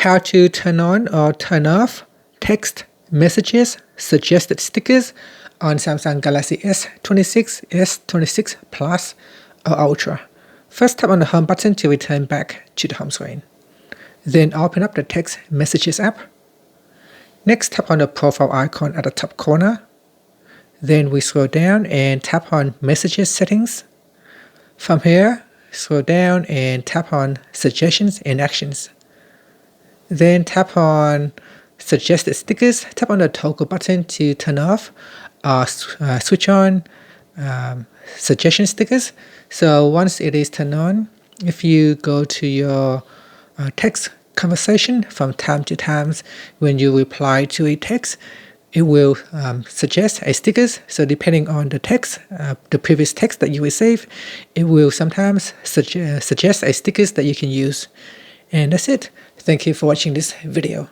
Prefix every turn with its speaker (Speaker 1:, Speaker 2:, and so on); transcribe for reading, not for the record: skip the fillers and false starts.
Speaker 1: how to turn on or turn off text messages suggested stickers on Samsung Galaxy S26, S26 Plus or Ultra. First, tap on the home button to return back to the home screen. Then open up the text messages app. Next, tap on the profile icon at the top corner. Then we scroll down and tap on messages settings. From here, scroll down and tap on suggestions and actions. Then tap on suggested stickers. Tap on the toggle button to turn off or switch on suggestion stickers. So once it is turned on, if you go to your text conversation from time to time when you reply to a text, it will suggest a stickers. So depending on the text, the previous text that you receive, it will sometimes suggest a stickers that you can use. And that's it. Thank you for watching this video.